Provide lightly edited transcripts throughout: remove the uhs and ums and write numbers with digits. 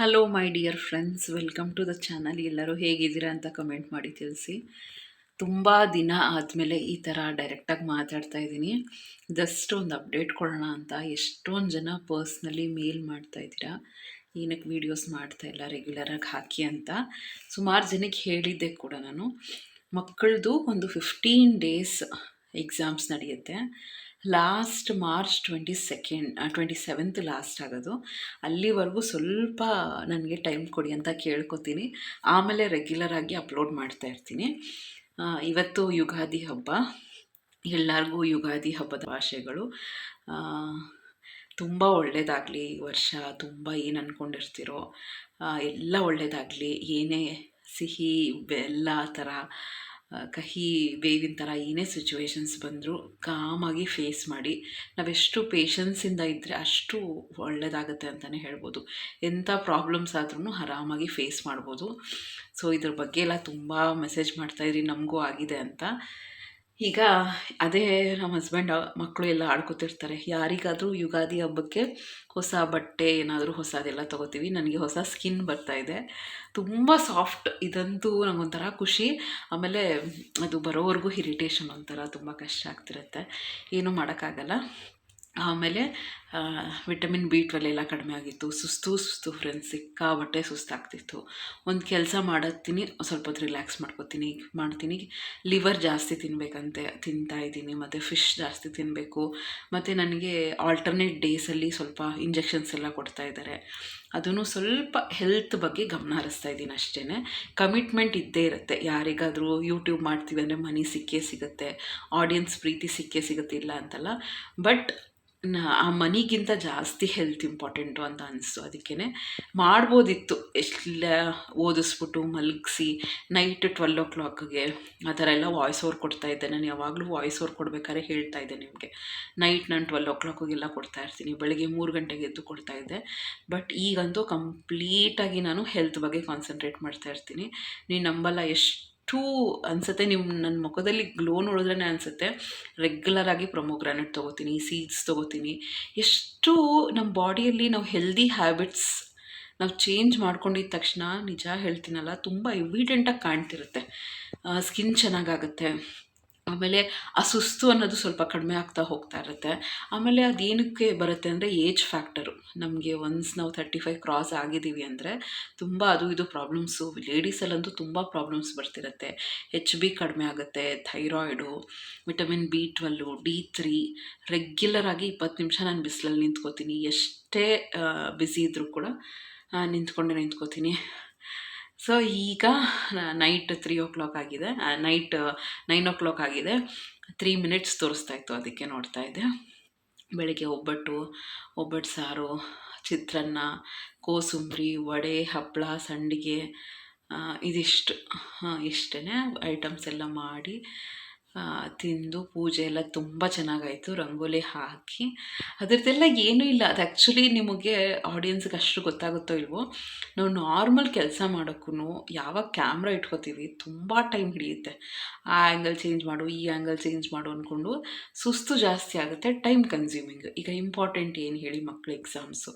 Hello my dear friends, welcome to the channel. ಎಲ್ಲರೂ ಹೇಗಿದ್ದೀರಾ ಅಂತ ಕಮೆಂಟ್ ಮಾಡಿ ತಿಳಿಸಿ. ತುಂಬ ದಿನ ಆದಮೇಲೆ ಈ ಥರ ಡೈರೆಕ್ಟಾಗಿ ಮಾತಾಡ್ತಾ ಇದ್ದೀನಿ. ಜಸ್ಟ್ ಒಂದು ಅಪ್ಡೇಟ್ ಕೊಡೋಣ ಅಂತ. ಎಷ್ಟೊಂದು ಜನ ಪರ್ಸ್ನಲಿ ಮೇಲ್ ಮಾಡ್ತಾ ಇದ್ದೀರಾ, ಏನಕ್ಕೆ ವೀಡಿಯೋಸ್ ಮಾಡ್ತಾ ಇಲ್ಲ, ರೆಗ್ಯುಲರಾಗಿ ಹಾಕಿ ಅಂತ. ಸುಮಾರು ಜನಕ್ಕೆ ಹೇಳಿದ್ದೆ ಕೂಡ ನಾನು. ಮಕ್ಕಳದು ಒಂದು 15 ಡೇಸ್ ಎಕ್ಸಾಮ್ಸ್ ನಡೆಯುತ್ತೆ. ಲಾಸ್ಟ್ ಮಾರ್ಚ್ 27th ಲಾಸ್ಟ್ ಆಗೋದು. ಅಲ್ಲಿವರೆಗೂ ಸ್ವಲ್ಪ ನನಗೆ ಟೈಮ್ ಕೊಡಿ ಅಂತ ಕೇಳ್ಕೊತೀನಿ. ಆಮೇಲೆ ರೆಗ್ಯುಲರಾಗಿ ಅಪ್ಲೋಡ್ ಮಾಡ್ತಾ ಇರ್ತೀನಿ. ಇವತ್ತು ಯುಗಾದಿ ಹಬ್ಬ. ಎಲ್ಲರಿಗೂ ಯುಗಾದಿ ಹಬ್ಬದ ಆಶಯಗಳು. ತುಂಬ ಒಳ್ಳೆಯದಾಗಲಿ ಈ ವರ್ಷ. ತುಂಬ ಏನು ಅಂದ್ಕೊಂಡಿರ್ತೀರೋ ಎಲ್ಲ ಒಳ್ಳೆಯದಾಗಲಿ. ಏನೇ ಸಿಹಿ ಬೆಲ್ಲ ಥರ ಕಹಿ ಬೇವಿನ ಥರ ಏನೇ ಸಿಚುವೇಶನ್ಸ್ ಬಂದರೂ ಕಾಮಾಗಿ ಫೇಸ್ ಮಾಡಿ. ನಾವೆಷ್ಟು ಪೇಷನ್ಸಿಂದ ಇದ್ದರೆ ಅಷ್ಟು ಒಳ್ಳೆಯದಾಗುತ್ತೆ ಅಂತಲೇ ಹೇಳ್ಬೋದು. ಎಂಥ ಪ್ರಾಬ್ಲಮ್ಸ್ ಆದ್ರೂ ಆರಾಮಾಗಿ ಫೇಸ್ ಮಾಡ್ಬೋದು. ಸೊ ಇದ್ರ ಬಗ್ಗೆ ಎಲ್ಲ ತುಂಬ ಮೆಸೇಜ್ ಮಾಡ್ತಾಯಿದ್ರಿ, ನಮಗೂ ಆಗಿದೆ ಅಂತ. ಈಗ ಅದೇ ನಮ್ಮ ಹಸ್ಬೆಂಡ್ ಮಕ್ಕಳು ಎಲ್ಲ ಆಡ್ಕೊತಿರ್ತಾರೆ, ಯಾರಿಗಾದರೂ ಯುಗಾದಿ ಹಬ್ಬಕ್ಕೆ ಹೊಸ ಬಟ್ಟೆ ಏನಾದರೂ ಹೊಸದೆಲ್ಲ ತೊಗೋತೀವಿ. ನನಗೆ ಹೊಸ ಸ್ಕಿನ್ ಬರ್ತಾಯಿದೆ, ತುಂಬ ಸಾಫ್ಟ್. ಇದಂತೂ ನನಗೊಂಥರ ಖುಷಿ. ಆಮೇಲೆ ಅದು ಬರೋವರೆಗೂ ಇರಿಟೇಷನ್, ಒಂಥರ ತುಂಬ ಕಷ್ಟ ಆಗ್ತಿರುತ್ತೆ. ಏನೂ ಮಾಡೋಕ್ಕಾಗಲ್ಲ. ಆಮೇಲೆ ವಿಟಮಿನ್ B12 ಎಲ್ಲ ಕಡಿಮೆ ಆಗಿತ್ತು. ಸುಸ್ತು ಫ್ರೆಂಡ್ಸ್, ಸಿಕ್ಕಾಬಟ್ಟೆ ಸುಸ್ತಾಗ್ತಿತ್ತು. ಒಂದು ಕೆಲಸ ಮಾಡತ್ತೀನಿ, ಸ್ವಲ್ಪ ಹೊತ್ತು ರಿಲ್ಯಾಕ್ಸ್ ಮಾಡ್ತೀನಿ. ಲಿವರ್ ಜಾಸ್ತಿ ತಿನ್ನಬೇಕಂತೆ ತಿಂತಾಯಿದ್ದೀನಿ, ಮತ್ತು ಫಿಶ್ ಜಾಸ್ತಿ ತಿನ್ನಬೇಕು. ಮತ್ತು ನನಗೆ ಆಲ್ಟರ್ನೇಟ್ ಡೇಸಲ್ಲಿ ಸ್ವಲ್ಪ ಇಂಜೆಕ್ಷನ್ಸ್ ಎಲ್ಲ ಕೊಡ್ತಾಯಿದ್ದಾರೆ. ಅದನ್ನು ಸ್ವಲ್ಪ ಹೆಲ್ತ್ ಬಗ್ಗೆ ಗಮನ ಹರಿಸ್ತಾ ಇದ್ದೀನಿ ಅಷ್ಟೇ. ಕಮಿಟ್ಮೆಂಟ್ ಇದ್ದೇ ಇರುತ್ತೆ. ಯಾರಿಗಾದರೂ ಯೂಟ್ಯೂಬ್ ಮಾಡ್ತೀವಿ ಅಂದರೆ ಮನಿ ಸಿಕ್ಕೇ ಸಿಗುತ್ತೆ, ಆಡಿಯನ್ಸ್ ಪ್ರೀತಿ ಸಿಕ್ಕೇ ಸಿಗುತ್ತೆ, ಇಲ್ಲ ಅಂತಲ್ಲ. ಬಟ್ ಆ ಮನಿಗಿಂತ ಜಾಸ್ತಿ ಹೆಲ್ತ್ ಇಂಪಾರ್ಟೆಂಟು ಅಂತ ಅನಿಸ್ತು. ಅದಕ್ಕೇ ಮಾಡ್ಬೋದಿತ್ತು, ಎಲ್ಲ ಓದಿಸ್ಬಿಟ್ಟು ಮಲಗಿಸಿ ನೈಟ್ 12 o'clockಗೆ ಆ ಥರ ಎಲ್ಲ ವಾಯ್ಸ್ ಓವರ್ ಕೊಡ್ತಾಯಿದ್ದೆ. ನಾನು ಯಾವಾಗಲೂ ವಾಯ್ಸ್ ಓವರ್ ಕೊಡ್ಬೇಕಾದ್ರೆ ಹೇಳ್ತಾ ಇದ್ದೆ ನಿಮಗೆ, ನೈಟ್ ನಾನು 12 o'clockಗೆಲ್ಲ ಕೊಡ್ತಾಯಿರ್ತೀನಿ, ಬೆಳಗ್ಗೆ 3 ಗಂಟೆಗೆ ಎದ್ದು ಕೊಡ್ತಾಯಿದ್ದೆ. ಬಟ್ ಈಗಂತೂ ಕಂಪ್ಲೀಟಾಗಿ ನಾನು ಹೆಲ್ತ್ ಬಗ್ಗೆ ಕಾನ್ಸಂಟ್ರೇಟ್ ಮಾಡ್ತಾಯಿರ್ತೀನಿ. ನೀವು ನಂಬಲ್ಲ, ಎಷ್ಟು ಅನಿಸುತ್ತೆ, ನೀವು ನನ್ನ ಮುಖದಲ್ಲಿ ಗ್ಲೋ ನೋಡಿದ್ರೇ ಅನಿಸುತ್ತೆ. ರೆಗ್ಯುಲರಾಗಿ ಪ್ರೊಮೋಗ್ರಾನೇಟ್ ತೊಗೋತೀನಿ, ಸೀಡ್ಸ್ ತೊಗೋತೀನಿ. ಎಷ್ಟು ನಮ್ಮ ಬಾಡಿಯಲ್ಲಿ ನಾವು ಹೆಲ್ದಿ ಹ್ಯಾಬಿಟ್ಸ್ ನಾವು ಚೇಂಜ್ ಮಾಡ್ಕೊಂಡಿದ್ದ ತಕ್ಷಣ ನಿಜ ಹೇಳ್ತೀನಲ್ಲ, ತುಂಬ ಎವಿಡೆಂಟಾಗಿ ಕಾಣ್ತಿರುತ್ತೆ. ಸ್ಕಿನ್ ಚೆನ್ನಾಗಾಗುತ್ತೆ. ಆಮೇಲೆ ಆ ಸುಸ್ತು ಅನ್ನೋದು ಸ್ವಲ್ಪ ಕಡಿಮೆ ಆಗ್ತಾ ಹೋಗ್ತಾ ಇರುತ್ತೆ. ಆಮೇಲೆ ಅದೇನಕ್ಕೆ ಬರುತ್ತೆ ಅಂದರೆ ಏಜ್ ಫ್ಯಾಕ್ಟರು. ನಮಗೆ ಒನ್ಸ್ ನಾವು 35 ಕ್ರಾಸ್ ಆಗಿದ್ದೀವಿ ಅಂದರೆ ತುಂಬ ಅದು ಇದು ಪ್ರಾಬ್ಲಮ್ಸು, ಲೇಡೀಸಲ್ಲಂತೂ ತುಂಬ ಪ್ರಾಬ್ಲಮ್ಸ್ ಬರ್ತಿರುತ್ತೆ. HB ಕಡಿಮೆ ಆಗುತ್ತೆ, ಥೈರಾಯ್ಡು, ವಿಟಮಿನ್ B12, D3. ರೆಗ್ಯುಲರಾಗಿ 20 ನಿಮಿಷ ನಾನು ಬಿಸಿಲಲ್ಲಿ ನಿಂತ್ಕೋತೀನಿ. ಎಷ್ಟೇ ಬ್ಯುಸಿ ಇದ್ದರೂ ಕೂಡ ನಿಂತ್ಕೋತೀನಿ. ಸೊ ಈಗ ನೈಟ್ 3 o'clock ಆಗಿದೆ, ನೈಟ್ 9 o'clock ಆಗಿದೆ. 3 minutes ತೋರಿಸ್ತಾ ಇತ್ತು, ಅದಕ್ಕೆ ನೋಡ್ತಾ ಇದ್ದೆ. ಬೆಳಗ್ಗೆ ಒಬ್ಬಟ್ಟು ಸಾರು, ಚಿತ್ರಾನ್ನ, ಕೋಸಂಬರಿ, ವಡೆ, ಹಪ್ಪಳ, ಸಂಡಿಗೆ, ಇದಿಷ್ಟು ಇಷ್ಟೇ ಐಟಮ್ಸ್ ಎಲ್ಲ ಮಾಡಿ ತಿಂದು. ಪೂಜೆ ಎಲ್ಲ ತುಂಬ ಚೆನ್ನಾಗಾಯಿತು, ರಂಗೋಲಿ ಹಾಕಿ. ಅದರದ್ದೆಲ್ಲ ಏನೂ ಇಲ್ಲ. ಅದು ಆ್ಯಕ್ಚುಲಿ ನಿಮಗೆ ಆಡಿಯನ್ಸ್ಗೆ ಅಷ್ಟು ಗೊತ್ತಾಗುತ್ತೋ ಇಲ್ವೋ, ನಾವು ನಾರ್ಮಲ್ ಕೆಲಸ ಮಾಡೋಕ್ಕೂ ಯಾವಾಗ ಕ್ಯಾಮ್ರಾ ಇಟ್ಕೋತೀವಿ ತುಂಬ ಟೈಮ್ ಹಿಡಿಯುತ್ತೆ. ಆ ಆ್ಯಂಗಲ್ ಚೇಂಜ್ ಮಾಡು, ಈ ಆ್ಯಂಗಲ್ ಚೇಂಜ್ ಮಾಡು ಅಂದ್ಕೊಂಡು ಸುಸ್ತು ಜಾಸ್ತಿ ಆಗುತ್ತೆ, ಟೈಮ್ ಕನ್ಸ್ಯೂಮಿಂಗ್. ಈಗ ಇಂಪಾರ್ಟೆಂಟ್ ಏನು ಹೇಳಿ, ಮಕ್ಕಳ ಎಕ್ಸಾಮ್ಸು.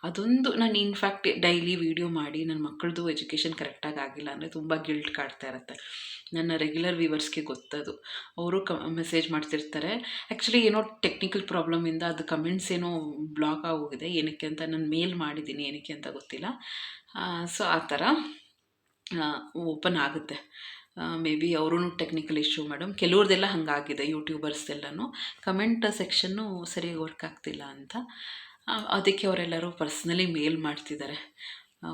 ಅದೊಂದು ನಾನು ಇನ್ಫ್ಯಾಕ್ಟ್ ಡೈಲಿ ವೀಡಿಯೋ ಮಾಡಿ ನನ್ನ ಮಕ್ಕಳದು ಎಜುಕೇಷನ್ ಕರೆಕ್ಟಾಗಿ ಆಗಿಲ್ಲ ಅಂದರೆ ತುಂಬ ಗಿಲ್ಟ್ ಕಾಡ್ತಾ ಇರುತ್ತೆ. ನನ್ನ ರೆಗ್ಯುಲರ್ ವ್ಯೂವರ್ಸ್ಗೆ ಗೊತ್ತದು, ಅವರು ಮೆಸೇಜ್ ಮಾಡ್ತಿರ್ತಾರೆ. ಆ್ಯಕ್ಚುಲಿ ಏನೋ ಟೆಕ್ನಿಕಲ್ ಪ್ರಾಬ್ಲಮಿಂದ ಅದು ಕಮೆಂಟ್ಸ್ ಏನೋ ಬ್ಲಾಕ್ ಆಗೋಗಿದೆ. ಏನಕ್ಕೆ ಅಂತ ನಾನು ಮೇಲ್ ಮಾಡಿದ್ದೀನಿ, ಏನಕ್ಕೆ ಅಂತ ಗೊತ್ತಿಲ್ಲ. ಸೊ ಆ ಥರ ಓಪನ್ ಆಗುತ್ತೆ. ಮೇ ಬಿ ಅವ್ರೂ ಟೆಕ್ನಿಕಲ್ ಇಶ್ಯೂ ಮೇಡಮ್, ಕೆಲವ್ರದ್ದೆಲ್ಲ ಹಾಗಾಗಿದೆ, ಯೂಟ್ಯೂಬರ್ಸ್ದೆಲ್ಲನೂ ಕಮೆಂಟ್ ಸೆಕ್ಷನ್ನು ಸರಿಯಾಗಿ ವರ್ಕ್ ಆಗ್ತಿಲ್ಲ ಅಂತ. ಅದಕ್ಕೆ ಅವರೆಲ್ಲರೂ ಪರ್ಸ್ನಲಿ ಮೇಲ್ ಮಾಡ್ತಿದ್ದಾರೆ,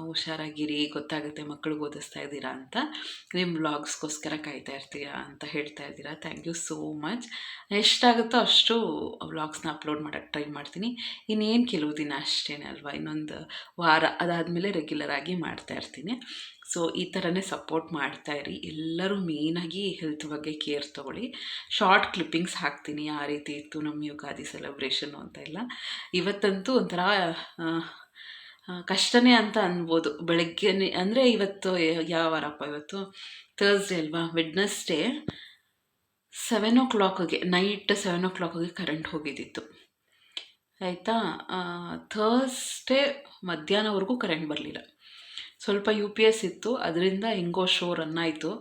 ಹುಷಾರಾಗಿರಿ, ಗೊತ್ತಾಗುತ್ತೆ ಮಕ್ಕಳಿಗೆ ಓದಿಸ್ತಾ ಇದ್ದೀರಾ ಅಂತ, ನಿಮ್ಮ ವ್ಲಾಗ್ಸ್ಗೋಸ್ಕರ ಕಾಯ್ತಾ ಇರ್ತೀರಾ ಅಂತ ಹೇಳ್ತಾ ಇದ್ದೀರಾ. Thank you so much. ಎಷ್ಟಾಗುತ್ತೋ ಅಷ್ಟು ವ್ಲಾಗ್ಸ್ನ ಅಪ್ಲೋಡ್ ಮಾಡೋಕ್ಕೆ ಟ್ರೈ ಮಾಡ್ತೀನಿ. ಇನ್ನೇನು ಕೆಲವು ದಿನ ಅಷ್ಟೇ ಅಲ್ವಾ, ಇನ್ನೊಂದು ವಾರ, ಅದಾದಮೇಲೆ ರೆಗ್ಯುಲರಾಗಿ ಮಾಡ್ತಾಯಿರ್ತೀನಿ. ಸೊ ಈ ಥರನೇ ಸಪೋರ್ಟ್ ಮಾಡ್ತಾಯಿರಿ ಎಲ್ಲರೂ. ಮೇಯ್ನಾಗಿ ಹೆಲ್ತ್ ಬಗ್ಗೆ ಕೇರ್ ತೊಗೊಳ್ಳಿ. ಶಾರ್ಟ್ ಕ್ಲಿಪ್ಪಿಂಗ್ಸ್ ಹಾಕ್ತೀನಿ, ಯಾವ ರೀತಿ ಇತ್ತು ನಮ್ಮ ಯುಗಾದಿ ಸೆಲೆಬ್ರೇಷನ್ನು ಅಂತ ಎಲ್ಲ. ಇವತ್ತಂತೂ ಒಂಥರ ಕಷ್ಟನೇ ಅಂತ ಅನ್ಬೋದು. ಬೆಳಗ್ಗೆ ಅಂದರೆ ಇವತ್ತು ಯಾವ ವಾರಪ್ಪ, ಇವತ್ತು ಥರ್ಸ್ಡೇ ಅಲ್ವಾ, ವೆಡ್ನೆಸ್ಡೇ 7 o'clockಗೆ, ನೈಟ್ 7 o'clockಗೆ ಕರೆಂಟ್ ಹೋಗಿದ್ದಿತ್ತು. ಆಯಿತಾ. ಥರ್ಸ್ಡೇ ಮಧ್ಯಾಹ್ನವರೆಗೂ ಕರೆಂಟ್ ಬರಲಿಲ್ಲ. ಸ್ವಲ್ಪ ಯು ಪಿ ಎಸ್ ಇತ್ತು, ಅದರಿಂದ ಹೆಂಗೋ ಶೋ ರನ್ ಆಯಿತು.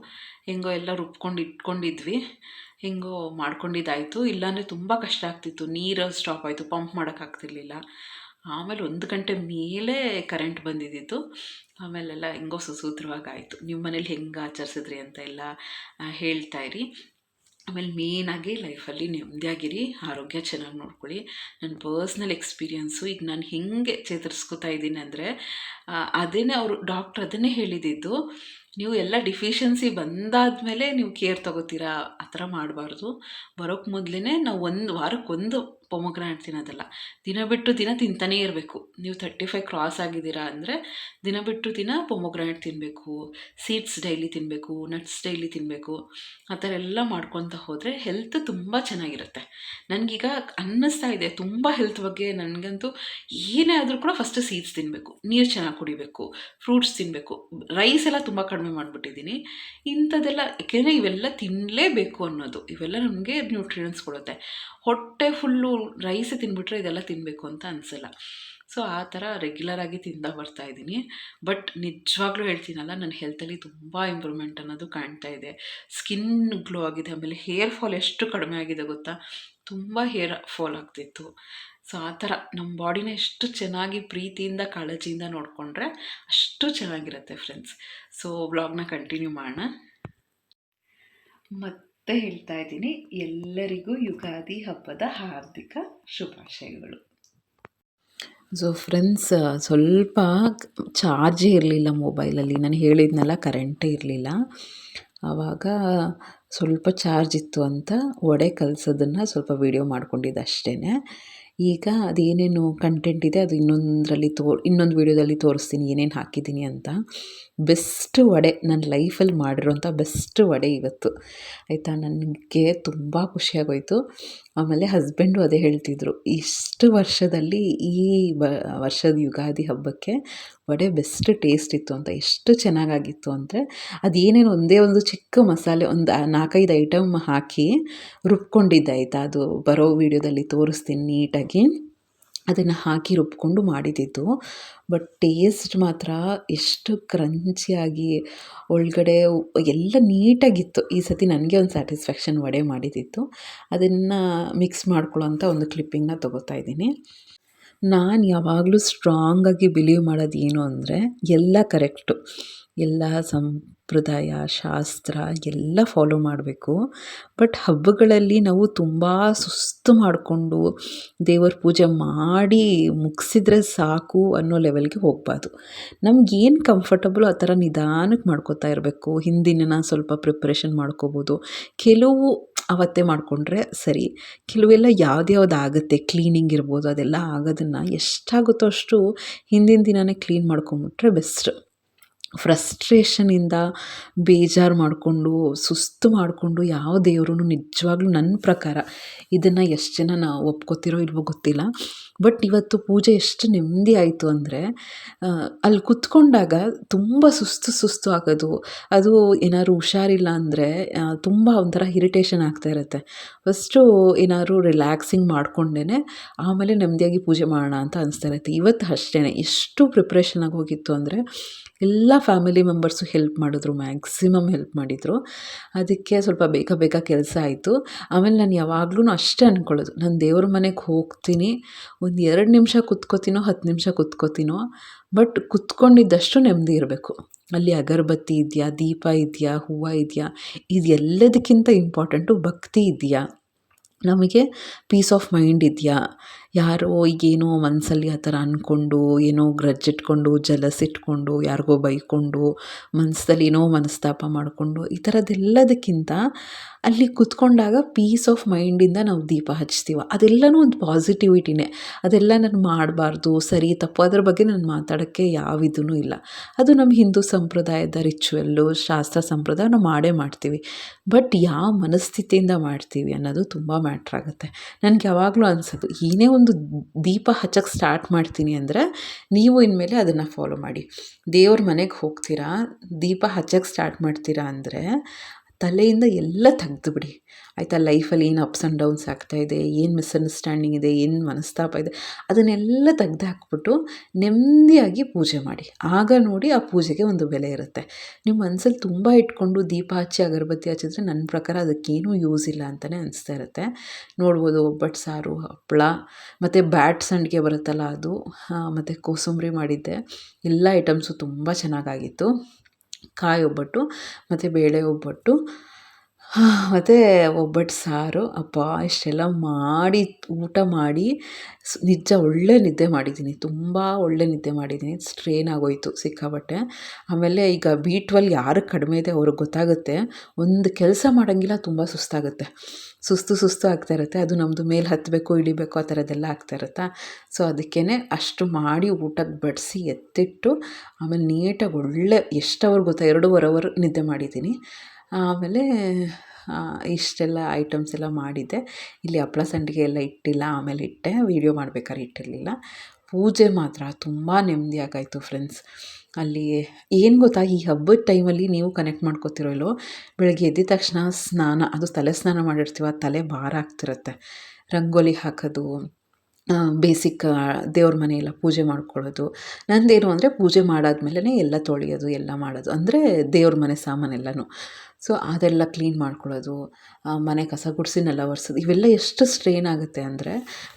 ಹೆಂಗೋ ಎಲ್ಲ ರುಬ್ಕೊಂಡು ಇಟ್ಕೊಂಡಿದ್ವಿ, ಹೆಂಗೋ ಮಾಡ್ಕೊಂಡಿದ್ದಾಯಿತು. ಇಲ್ಲಾಂದರೆ ತುಂಬ ಕಷ್ಟ ಆಗ್ತಿತ್ತು. ನೀರು ಸ್ಟಾಪ್ ಆಯಿತು, ಪಂಪ್ ಮಾಡೋಕ್ಕಾಗ್ತಿರ್ಲಿಲ್ಲ. ಆಮೇಲೆ 1 ಗಂಟೆ ಮೇಲೆ ಕರೆಂಟ್ ಬಂದಿದ್ದಿತ್ತು. ಆಮೇಲೆಲ್ಲ ಹೆಂಗೋ ಸುಸೂತ್ರವಾಗಿ ಆಯಿತು. ನಿಮ್ಮ ಮನೇಲಿ ಹೆಂಗೆ ಆಚರಿಸಿದ್ರಿ ಅಂತ ಎಲ್ಲ ಹೇಳ್ತಾಯಿರಿ. ಆಮೇಲೆ ಮೇಯ್ನಾಗಿ ಲೈಫಲ್ಲಿ ನೆಮ್ಮದಿಯಾಗಿರಿ, ಆರೋಗ್ಯ ಚೆನ್ನಾಗಿ ನೋಡ್ಕೊಳ್ಳಿ. ನನ್ನ ಪರ್ಸ್ನಲ್ ಎಕ್ಸ್ಪೀರಿಯನ್ಸು ಈಗ ನಾನು ಹೆಂಗೆ ಚೇತರಿಸ್ಕೊತಾ ಇದ್ದೀನಿ ಅಂದರೆ, ಅದೇನೇ ಅವರು ಡಾಕ್ಟ್ರ್ ಅದನ್ನೇ ಹೇಳಿದ್ದು, ನೀವು ಎಲ್ಲ ಡಿಫಿಷಿಯನ್ಸಿ ಬಂದಾದಮೇಲೆ ನೀವು ಕೇರ್ ತೊಗೋತೀರಾ, ಆ ಥರ ಮಾಡಬಾರ್ದು. ಬರೋಕ್ಕೆ ಮೊದಲೇ ನಾವು 1 ವಾರಕ್ಕೊಂದು ಪೊಮೊಗ್ರಾನೇಟ್ ತಿನ್ನೋದಲ್ಲ, ದಿನ ಬಿಟ್ಟು ದಿನ ತಿಂತಾನೇ ಇರಬೇಕು. ನೀವು 35 ಕ್ರಾಸ್ ಆಗಿದ್ದೀರಾ ಅಂದರೆ ದಿನ ಬಿಟ್ಟು ದಿನ ಪೊಮೊಗ್ರಾನೇಟ್ ತಿನ್ನಬೇಕು, ಸೀಡ್ಸ್ ಡೈಲಿ ತಿನ್ನಬೇಕು, ನಟ್ಸ್ ಡೈಲಿ ತಿನ್ನಬೇಕು. ಆ ಥರ ಎಲ್ಲ ಮಾಡ್ಕೊತ ಹೋದರೆ ಹೆಲ್ತ್ ತುಂಬ ಚೆನ್ನಾಗಿರುತ್ತೆ. ನನಗೀಗ ಅನ್ನಿಸ್ತಾ ಇದೆ ತುಂಬ ಹೆಲ್ತ್ ಬಗ್ಗೆ. ನನಗಂತೂ ಏನೇ ಆದರೂ ಕೂಡ ಫಸ್ಟ್ ಸೀಡ್ಸ್ ತಿನ್ನಬೇಕು, ನೀರು ಚೆನ್ನಾಗಿ ಕುಡಿಬೇಕು, ಫ್ರೂಟ್ಸ್ ತಿನ್ನಬೇಕು. ರೈಸ್ ಎಲ್ಲ ತುಂಬ ಕಡಿಮೆ ಮಾಡಿಬಿಟ್ಟಿದ್ದೀನಿ. ಇಂಥದ್ದೆಲ್ಲ ಯಾಕೆಂದರೆ ಇವೆಲ್ಲ ತಿನ್ನಲೇಬೇಕು ಅನ್ನೋದು, ಇವೆಲ್ಲ ನಮಗೆ ನ್ಯೂಟ್ರಿಯೆಂಟ್ಸ್ ಕೊಡುತ್ತೆ. ಹೊಟ್ಟೆ ಫುಲ್ಲು ರೈಸ್ ತಿಂದ್ಬಿಟ್ರೆ ಇದೆಲ್ಲ ತಿನ್ನಬೇಕು ಅಂತ ಅನಿಸಲ್ಲ. ಸೊ ಆ ಥರ ರೆಗ್ಯುಲರಾಗಿ ತಿಂತಾ ಬರ್ತಾಯಿದ್ದೀನಿ. ಬಟ್ ನಿಜವಾಗ್ಲೂ ಹೇಳ್ತೀನಲ್ಲ, ನನ್ನ ಹೆಲ್ತಲ್ಲಿ ತುಂಬ ಇಂಪ್ರೂವ್ಮೆಂಟ್ ಅನ್ನೋದು ಕಾಣ್ತಾ ಇದೆ. ಸ್ಕಿನ್ ಗ್ಲೋ ಆಗಿದೆ. ಆಮೇಲೆ ಹೇರ್ ಫಾಲ್ ಎಷ್ಟು ಕಡಿಮೆ ಆಗಿದೆ ಗೊತ್ತಾ? ತುಂಬ ಹೇರ್ ಫಾಲ್ ಆಗ್ತಿತ್ತು. ಸೊ ಆ ಥರ ನಮ್ಮ ಬಾಡಿನ ಎಷ್ಟು ಚೆನ್ನಾಗಿ ಪ್ರೀತಿಯಿಂದ ಕಾಳಜಿಯಿಂದ ನೋಡಿಕೊಂಡ್ರೆ ಅಷ್ಟು ಚೆನ್ನಾಗಿರುತ್ತೆ ಫ್ರೆಂಡ್ಸ್. ಸೊ ವ್ಲಾಗ್ನ ಕಂಟಿನ್ಯೂ ಮಾಡೋಣ. ಮತ್ತೆ ಹೇಳ್ತಾ ಇದ್ದೀನಿ, ಎಲ್ಲರಿಗೂ ಯುಗಾದಿ ಹಬ್ಬದ ಹಾರ್ದಿಕ ಶುಭಾಶಯಗಳು. ಸೊ ಫ್ರೆಂಡ್ಸ್, ಸ್ವಲ್ಪ ಚಾರ್ಜೇ ಇರಲಿಲ್ಲ ಮೊಬೈಲಲ್ಲಿ. ನಾನು ಹೇಳಿದ್ನಲ್ಲ, ಕರೆಂಟೇ ಇರಲಿಲ್ಲ. ಆವಾಗ ಸ್ವಲ್ಪ ಚಾರ್ಜ್ ಇತ್ತು ಅಂತ ವಡೆ ಕಲಸೋದನ್ನು ಸ್ವಲ್ಪ ವೀಡಿಯೋ ಮಾಡ್ಕೊಂಡಿದ್ದೆ ಅಷ್ಟೇ. ಈಗ ಅದೇನೇನು ಕಂಟೆಂಟ್ ಇದೆ ಅದು ಇನ್ನೊಂದು ವೀಡಿಯೋದಲ್ಲಿ ತೋರಿಸ್ತೀನಿ ಏನೇನು ಹಾಕಿದ್ದೀನಿ ಅಂತ. ಬೆಸ್ಟ್ ವಡೆ, ನನ್ನ ಲೈಫಲ್ಲಿ ಮಾಡಿರೋಂಥ ಬೆಸ್ಟ್ ವಡೆ ಇವತ್ತು, ಆಯಿತಾ. ನನಗೆ ತುಂಬ ಖುಷಿಯಾಗೋಯಿತು. ಆಮೇಲೆ ಹಸ್ಬೆಂಡು ಅದೇ ಹೇಳ್ತಿದ್ರು, ಇಷ್ಟು ವರ್ಷದಲ್ಲಿ ಈ ವರ್ಷದ ಯುಗಾದಿ ಹಬ್ಬಕ್ಕೆ ವಡೆ ಬೆಸ್ಟ್ ಟೇಸ್ಟ್ ಇತ್ತು ಅಂತ. ಎಷ್ಟು ಚೆನ್ನಾಗಾಗಿತ್ತು ಅಂದರೆ, ಅದೇನೇನು ಒಂದೇ ಒಂದು ಚಿಕ್ಕ ಮಸಾಲೆ ಒಂದು 4-5 ಐಟಮ್ ಹಾಕಿ ರುಬ್ಕೊಂಡಿದ್ದೆ, ಆಯಿತಾ. ಅದು ಬರೋ ವೀಡಿಯೋದಲ್ಲಿ ತೋರಿಸ್ತೀನಿ ನೀಟಾಗಿ. ಅದನ್ನು ಹಾಕಿ ರುಬ್ಕೊಂಡು ಮಾಡಿದ್ದಿದ್ದು. ಬಟ್ ಟೇಸ್ಟ್ ಮಾತ್ರ ಎಷ್ಟು ಕ್ರಂಚಿಯಾಗಿ, ಒಳಗಡೆ ಎಲ್ಲ ನೀಟಾಗಿತ್ತು. ಈ ಸತಿ ನನಗೆ ಒಂದು ಸ್ಯಾಟಿಸ್ಫ್ಯಾಕ್ಷನ್ ವಡೆ ಮಾಡಿದ್ದಿತ್ತು. ಅದನ್ನು ಮಿಕ್ಸ್ ಮಾಡ್ಕೊಳ್ಳೋಂಥ ಒಂದು ಕ್ಲಿಪ್ಪಿಂಗ್ನ ತೊಗೋತಾ ಇದ್ದೀನಿ. ನಾನು ಯಾವಾಗಲೂ ಸ್ಟ್ರಾಂಗಾಗಿ ಬಿಲೀವ್ ಮಾಡೋದು ಏನು ಅಂದರೆ, ಎಲ್ಲ ಕರೆಕ್ಟು, ಎಲ್ಲ ಸಂಪ್ರದಾಯ ಶಾಸ್ತ್ರ ಎಲ್ಲ ಫಾಲೋ ಮಾಡಬೇಕು. ಬಟ್ ಹಬ್ಬಗಳಲ್ಲಿ ನಾವು ತುಂಬ ಸುಸ್ತು ಮಾಡಿಕೊಂಡು ದೇವರ ಪೂಜೆ ಮಾಡಿ ಮುಗಿಸಿದ್ರೆ ಸಾಕು ಅನ್ನೋ ಲೆವೆಲ್ಗೆ ಹೋಗಬಾರ್ದು. ನಮಗೇನು ಕಂಫರ್ಟಬಲು ಆ ಥರ ನಿಧಾನಕ್ಕೆ ಮಾಡ್ಕೋತಾ ಇರಬೇಕು. ಹಿಂದಿನ ಸ್ವಲ್ಪ ಪ್ರಿಪ್ರೇಷನ್ ಮಾಡ್ಕೋಬೋದು. ಕೆಲವು ಅವತ್ತೇ ಮಾಡಿಕೊಂಡ್ರೆ ಸರಿ. ಕೆಲವೆಲ್ಲ ಯಾವ್ದು ಆಗುತ್ತೆ, ಕ್ಲೀನಿಂಗ್ ಇರ್ಬೋದು, ಅದೆಲ್ಲ ಆಗೋದನ್ನು ಎಷ್ಟಾಗುತ್ತೋ ಅಷ್ಟು ಹಿಂದಿನ ದಿನವೇ ಕ್ಲೀನ್ ಮಾಡ್ಕೊಂಬಿಟ್ರೆ ಬೆಸ್ಟ್. ಫ್ರಸ್ಟ್ರೇಷನಿಂದ ಬೇಜಾರು ಮಾಡಿಕೊಂಡು ಸುಸ್ತು ಮಾಡಿಕೊಂಡು ಯಾವ ದೇವ್ರೂ ನಿಜವಾಗ್ಲೂ ನನ್ನ ಪ್ರಕಾರ ಇದನ್ನು ಎಷ್ಟು ಜನ ಒಪ್ಕೋತಿರೋ ಇಲ್ವೋ ಗೊತ್ತಿಲ್ಲ. ಬಟ್ ಇವತ್ತು ಪೂಜೆ ಎಷ್ಟು ನೆಮ್ಮದಿ ಆಯಿತು ಅಂದರೆ, ಅಲ್ಲಿ ಕೂತ್ಕೊಂಡಾಗ ತುಂಬ ಸುಸ್ತು ಆಗೋದು. ಅದು ಏನಾದ್ರು ಹುಷಾರಿಲ್ಲ ಅಂದರೆ ತುಂಬ ಒಂಥರ ಇರಿಟೇಷನ್ ಆಗ್ತಾ ಇರುತ್ತೆ. ಫಸ್ಟು ಏನಾದ್ರು ರಿಲ್ಯಾಕ್ಸಿಂಗ್ ಮಾಡಿಕೊಂಡೇ ಆಮೇಲೆ ನೆಮ್ಮದಿಯಾಗಿ ಪೂಜೆ ಮಾಡೋಣ ಅಂತ ಅನಿಸ್ತಾ ಇರುತ್ತೆ. ಇವತ್ತು ಅಷ್ಟೇ ಎಷ್ಟು ಪ್ರಿಪ್ರೇಷನಾಗಿ ಹೋಗಿತ್ತು ಅಂದರೆ, ಎಲ್ಲ ಫ್ಯಾಮಿಲಿ ಮೆಂಬರ್ಸು ಹೆಲ್ಪ್ ಮಾಡಿದ್ರು, ಮ್ಯಾಕ್ಸಿಮಮ್ ಹೆಲ್ಪ್ ಮಾಡಿದರು. ಅದಕ್ಕೆ ಸ್ವಲ್ಪ ಬೇಗ ಕೆಲಸ ಆಯಿತು. ಆಮೇಲೆ ನಾನು ಯಾವಾಗ್ಲೂ ಅಷ್ಟೇ ಅಂದ್ಕೊಳ್ಳೋದು, ನಾನು ದೇವ್ರ ಮನೆಗೆ ಹೋಗ್ತೀನಿ, ಒಂದು 2 ನಿಮಿಷ ಕೂತ್ಕೋತೀನೋ 10 ನಿಮಿಷ ಕೂತ್ಕೋತೀನೋ, ಬಟ್ ಕೂತ್ಕೊಂಡಿದ್ದಷ್ಟು ನೆಮ್ಮದಿ ಇರಬೇಕು. ಅಲ್ಲಿ ಅಗರಬತ್ತಿ ಇದೆಯಾ, ದೀಪ ಇದೆಯಾ, ಹೂವು ಇದೆಯಾ, ಇದೆಲ್ಲದಕ್ಕಿಂತ ಇಂಪಾರ್ಟೆಂಟು ಭಕ್ತಿ ಇದೆಯಾ, ನಮಗೆ ಪೀಸ್ ಆಫ್ ಮೈಂಡ್ ಇದೆಯಾ. ಯಾರೋ ಈಗೇನೋ ಮನಸ್ಸಲ್ಲಿ ಆ ಥರ ಅಂದ್ಕೊಂಡು, ಏನೋ ಗ್ರಡ್ಜ್ ಇಟ್ಕೊಂಡು, ಜಲಸ್ ಇಟ್ಕೊಂಡು, ಯಾರಿಗೋ ಬೈಕೊಂಡು, ಮನಸ್ಸಲ್ಲಿ ಏನೋ ಮನಸ್ತಾಪ ಮಾಡಿಕೊಂಡು, ಈ ಥರದ್ದೆಲ್ಲದಕ್ಕಿಂತ ಅಲ್ಲಿ ಕೂತ್ಕೊಂಡಾಗ ಪೀಸ್ ಆಫ್ ಮೈಂಡಿಂದ ನಾವು ದೀಪ ಹಚ್ತೀವ. ಅದೆಲ್ಲನೂ ಒಂದು ಪಾಸಿಟಿವಿಟಿನೇ. ಅದೆಲ್ಲ ನಾನು ಮಾಡಬಾರ್ದು, ಸರಿ ತಪ್ಪು, ಅದ್ರ ಬಗ್ಗೆ ನಾನು ಮಾತಾಡೋಕ್ಕೆ ಯಾವ ಇದೂ ಇಲ್ಲ. ಅದು ನಮ್ಮ ಹಿಂದೂ ಸಂಪ್ರದಾಯದ ರಿಚುವಲ್ಲು, ಶಾಸ್ತ್ರ ಸಂಪ್ರದಾಯ ನಾವು ಮಾಡೇ ಮಾಡ್ತೀವಿ. ಬಟ್ ಯಾವ ಮನಸ್ಥಿತಿಯಿಂದ ಮಾಡ್ತೀವಿ ಅನ್ನೋದು ತುಂಬ ಮ್ಯಾಟ್ರ್ ಆಗುತ್ತೆ. ನನಗೆ ಯಾವಾಗಲೂ ಅನಿಸೋದು, ಏನೇ ಒಂದು ದೀಪ ಹಚ್ಚಕ್ಕೆ ಸ್ಟಾರ್ಟ್ ಮಾಡ್ತೀನಿ ಅಂದರೆ ನೀವು ಇನ್ಮೇಲೆ ಅದನ್ನು ಫಾಲೋ ಮಾಡಿ. ದೇವ್ರ ಮನೆಗೆ ಹೋಗ್ತೀರಾ, ದೀಪ ಹಚ್ಚಕ್ಕೆ ಸ್ಟಾರ್ಟ್ ಮಾಡ್ತೀರಾ ಅಂದರೆ ತಲೆಯಿಂದ ಎಲ್ಲ ತೆಗ್ದುಬಿಡಿ ಆಯಿತಾ. ಲೈಫಲ್ಲಿ ಏನು ಅಪ್ಸ್ ಆ್ಯಂಡ್ ಡೌನ್ಸ್ ಆಗ್ತಾಯಿದೆ, ಏನು ಮಿಸ್ಅಂಡರ್ಸ್ಟ್ಯಾಂಡಿಂಗ್ ಇದೆ, ಏನು ಮನಸ್ತಾಪ ಇದೆ, ಅದನ್ನೆಲ್ಲ ತೆಗ್ದು ಹಾಕ್ಬಿಟ್ಟು ನೆಮ್ಮದಿಯಾಗಿ ಪೂಜೆ ಮಾಡಿ. ಆಗ ನೋಡಿ ಆ ಪೂಜೆಗೆ ಒಂದು ಬೆಲೆ ಇರುತ್ತೆ. ನಿಮ್ಮ ಮನಸ್ಸಲ್ಲಿ ತುಂಬ ಇಟ್ಕೊಂಡು ದೀಪ ಹಚ್ಚಿ ಅಗರಬತ್ತಿ ಹಚ್ಚಿದ್ರೆ ನನ್ನ ಪ್ರಕಾರ ಅದಕ್ಕೇನೂ ಯೂಸ್ ಇಲ್ಲ ಅಂತಲೇ ಅನಿಸ್ತಾ ಇರುತ್ತೆ. ನೋಡ್ಬೋದು ಒಬ್ಬಟ್ಟು ಸಾರು, ಹಪ್ಪಳ ಮತ್ತು ಬ್ಯಾಟ್ ಸಂಡಿಗೆ ಬರುತ್ತಲ್ಲ ಅದು, ಮತ್ತು ಕೋಸಂಬರಿ ಮಾಡಿದ್ದೆ. ಎಲ್ಲ ಐಟಮ್ಸು ತುಂಬ ಚೆನ್ನಾಗಾಗಿತ್ತು. ಕಾಯಿ ಒಬ್ಬಟ್ಟು ಮತ್ತು ಬೇಳೆ ಒಬ್ಬಟ್ಟು ಮತ್ತು ಒಬ್ಬಟ್ಟು ಸಾರು. ಅಬ್ಬಾ ಇಷ್ಟೆಲ್ಲ ಮಾಡಿ ಊಟ ಮಾಡಿ ನಿಜ ಒಳ್ಳೆ ನಿದ್ದೆ ಮಾಡಿದ್ದೀನಿ. ತುಂಬ ಒಳ್ಳೆ ನಿದ್ದೆ ಮಾಡಿದ್ದೀನಿ. ಸ್ಟ್ರೇನ್ ಆಗೋಯಿತು ಸಿಕ್ಕಾಪಟ್ಟೆ. ಆಮೇಲೆ ಈಗ B12 ಯಾರಿಗೆ ಕಡಿಮೆ ಇದೆ ಅವ್ರಿಗೆ ಗೊತ್ತಾಗುತ್ತೆ. ಒಂದು ಕೆಲಸ ಮಾಡೋಂಗಿಲ್ಲ, ತುಂಬ ಸುಸ್ತಾಗುತ್ತೆ, ಸುಸ್ತು ಆಗ್ತಾ ಇರುತ್ತೆ. ಅದು ನಮ್ಮದು ಮೇಲೆ ಹತ್ತಬೇಕು ಇಳಿಬೇಕು ಆ ಥರದ್ದೆಲ್ಲ ಆಗ್ತಾ ಇರುತ್ತಾ. ಸೊ ಅದಕ್ಕೇ ಅಷ್ಟು ಮಾಡಿ ಊಟಕ್ಕೆ ಬಡಿಸಿ ಎತ್ತಿಟ್ಟು ಆಮೇಲೆ ನೀಟಾಗಿ ಒಳ್ಳೆ ಎಷ್ಟು ಅವರ್ ಗೊತ್ತಾ, 2.5 ಅವರ್ ನಿದ್ದೆ ಮಾಡಿದ್ದೀನಿ. ಆಮೇಲೆ ಇಷ್ಟೆಲ್ಲ ಐಟಮ್ಸ್ ಎಲ್ಲ ಮಾಡಿದ್ದೆ. ಇಲ್ಲಿ ಹಪ್ಳ ಸಂಡಿಗೆ ಎಲ್ಲ ಇಟ್ಟಿಲ್ಲ, ಆಮೇಲೆ ಇಟ್ಟೆ. ವೀಡಿಯೋ ಮಾಡ್ಬೇಕಾದ್ರೆ ಇಟ್ಟಿರಲಿಲ್ಲ. ಪೂಜೆ ಮಾತ್ರ ತುಂಬ ನೆಮ್ಮದಿಯಾಗಾಯಿತು ಫ್ರೆಂಡ್ಸ್. ಅಲ್ಲಿ ಏನು ಗೊತ್ತಾ, ಈ ಹಬ್ಬದ ಟೈಮಲ್ಲಿ ನೀವು ಕನೆಕ್ಟ್ ಮಾಡ್ಕೋತಿರೋ ಇಲ್ಲೋ, ಬೆಳಗ್ಗೆ ಎದ್ದ ತಕ್ಷಣ ಸ್ನಾನ, ಅದು ತಲೆ ಸ್ನಾನ ಮಾಡಿರ್ತೀವ, ತಲೆ ಭಾರ ಆಗ್ತಿರುತ್ತೆ. ರಂಗೋಲಿ ಹಾಕೋದು, ಬೇಸಿಕ್ ದೇವ್ರ ಮನೆಯೆಲ್ಲ ಪೂಜೆ ಮಾಡ್ಕೊಳ್ಳೋದು. ನಂದೇನು ಅಂದರೆ ಪೂಜೆ ಮಾಡಾದ್ಮೇಲೆ ಎಲ್ಲ ತೊಳೆಯೋದು ಎಲ್ಲ ಮಾಡೋದು, ಅಂದರೆ ದೇವ್ರ ಮನೆ ಸಾಮಾನೆಲ್ಲನೂ. ಸೊ ಅದೆಲ್ಲ ಕ್ಲೀನ್ ಮಾಡ್ಕೊಳ್ಳೋದು, ಮನೆ ಕಸ ಗುಡಿಸಿ ನೆಲ ಒರೆಸೋದು, ಇವೆಲ್ಲ ಎಷ್ಟು ಸ್ಟ್ರೇನ್ ಆಗುತ್ತೆ ಅಂದರೆ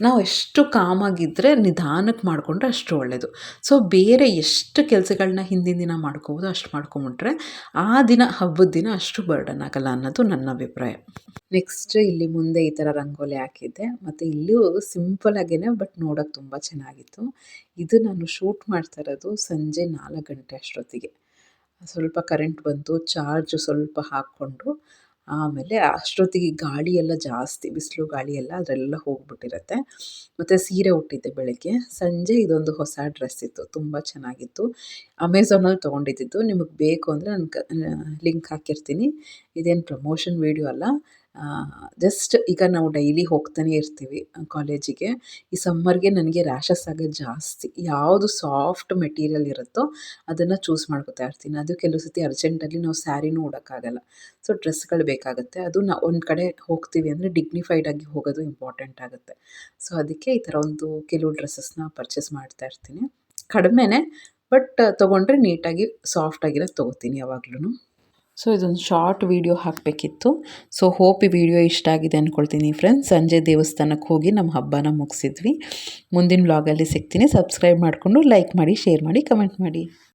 ನಾವು ಎಷ್ಟು ಕಾಮಾಗಿದ್ದರೆ ನಿಧಾನಕ್ಕೆ ಮಾಡಿಕೊಂಡ್ರೆ ಅಷ್ಟು ಒಳ್ಳೆಯದು. ಸೊ ಬೇರೆ ಎಷ್ಟು ಕೆಲಸಗಳನ್ನ ಹಿಂದಿನ ದಿನ ಮಾಡ್ಕೋಬೋದು ಅಷ್ಟು ಮಾಡ್ಕೊಂಬಿಟ್ರೆ ಆ ದಿನ ಹಬ್ಬದ ದಿನ ಅಷ್ಟು ಬರ್ಡನ್ ಆಗಲ್ಲ ಅನ್ನೋದು ನನ್ನ ಅಭಿಪ್ರಾಯ. ನೆಕ್ಸ್ಟ್ ಇಲ್ಲಿ ಮುಂದೆ ಈ ಥರ ರಂಗೋಲಿ ಹಾಕಿದ್ದೆ, ಮತ್ತು ಇಲ್ಲೂ ಸಿಂಪಲಾಗೇ ಬಟ್ ನೋಡೋಕ್ಕೆ ತುಂಬ ಚೆನ್ನಾಗಿತ್ತು. ಇದು ನಾನು ಶೂಟ್ ಮಾಡ್ತಾ ಇರೋದು ಸಂಜೆ 4 ಗಂಟೆ ಅಷ್ಟೊತ್ತಿಗೆ. ಸ್ವಲ್ಪ ಕರೆಂಟ್ ಬಂತು, ಚಾರ್ಜ್ ಸ್ವಲ್ಪ ಹಾಕ್ಕೊಂಡು ಆಮೇಲೆ ಅಷ್ಟೊತ್ತಿಗೆ ಗಾಳಿ ಎಲ್ಲ ಜಾಸ್ತಿ, ಬಿಸಿಲು ಗಾಳಿ ಎಲ್ಲ ಅದರೆಲ್ಲ ಹೋಗ್ಬಿಟ್ಟಿರುತ್ತೆ. ಮತ್ತು ಸೀರೆ ಉಟ್ಟಿದ್ದೆ ಬೆಳಗ್ಗೆ. ಸಂಜೆ ಇದೊಂದು ಹೊಸ ಡ್ರೆಸ್ ಇತ್ತು, ತುಂಬ ಚೆನ್ನಾಗಿತ್ತು. ಅಮೆಝಾನಲ್ಲಿ ತೊಗೊಂಡಿದ್ದು. ನಿಮಗೆ ಬೇಕು ಅಂದರೆ ನಾನು ಲಿಂಕ್ ಹಾಕಿರ್ತೀನಿ. ಇದೇನು ಪ್ರಮೋಷನ್ ವೀಡಿಯೋ ಅಲ್ಲ, ಜಸ್ಟ್ ಈಗ ನಾವು ಡೈಲಿ ಹೋಗ್ತಾನೆ ಇರ್ತೀವಿ ಕಾಲೇಜಿಗೆ. ಈ ಸಮ್ಮರ್ಗೆ ನನಗೆ ರ್ಯಾಷಸ್ ಆಗೋದು ಜಾಸ್ತಿ. ಯಾವುದು ಸಾಫ್ಟ್ ಮೆಟೀರಿಯಲ್ ಇರುತ್ತೋ ಅದನ್ನು ಚೂಸ್ ಮಾಡ್ಕೊತಾ ಇರ್ತೀನಿ. ಅದು ಕೆಲವು ಸತಿ ಅರ್ಜೆಂಟಲ್ಲಿ ನಾವು ಸ್ಯಾರಿನೂ ಉಡೋಕ್ಕಾಗಲ್ಲ. ಸೊ ಡ್ರೆಸ್ಗಳು ಬೇಕಾಗುತ್ತೆ. ಅದು ನಾವು ಒಂದು ಕಡೆ ಹೋಗ್ತೀವಿ ಅಂದರೆ ಡಿಗ್ನಿಫೈಡಾಗಿ ಹೋಗೋದು ಇಂಪಾರ್ಟೆಂಟ್ ಆಗುತ್ತೆ. ಸೊ ಅದಕ್ಕೆ ಈ ಥರ ಒಂದು ಕೆಲವು ಡ್ರೆಸ್ಸಸ್ನ ಪರ್ಚೇಸ್ ಮಾಡ್ತಾ ಇರ್ತೀನಿ. ಕಡಿಮೆನೇ, ಬಟ್ ತೊಗೊಂಡ್ರೆ ನೀಟಾಗಿ ಸಾಫ್ಟಾಗಿರೋದು ತೊಗೋತೀನಿ ಯಾವಾಗ್ಲೂ. ಸೊ ಇದೊಂದು ಶಾರ್ಟ್ ವೀಡಿಯೋ ಹಾಕಬೇಕಿತ್ತು. ಸೊ ಹೋಪ್ ಈ ವಿಡಿಯೋ ಇಷ್ಟ ಆಗಿದೆ ಅಂದ್ಕೊಳ್ತೀನಿ ಫ್ರೆಂಡ್ಸ್. ಸಂಜೆ ದೇವಸ್ಥಾನಕ್ಕೆ ಹೋಗಿ ನಮ್ಮ ಹಬ್ಬನ ಮುಗಿಸಿದ್ವಿ. ಮುಂದಿನ ವ್ಲಾಗಲ್ಲಿ ಸಿಗ್ತೀನಿ. ಸಬ್ಸ್ಕ್ರೈಬ್ ಮಾಡಿಕೊಂಡು ಲೈಕ್ ಮಾಡಿ, ಶೇರ್ ಮಾಡಿ, ಕಮೆಂಟ್ ಮಾಡಿ.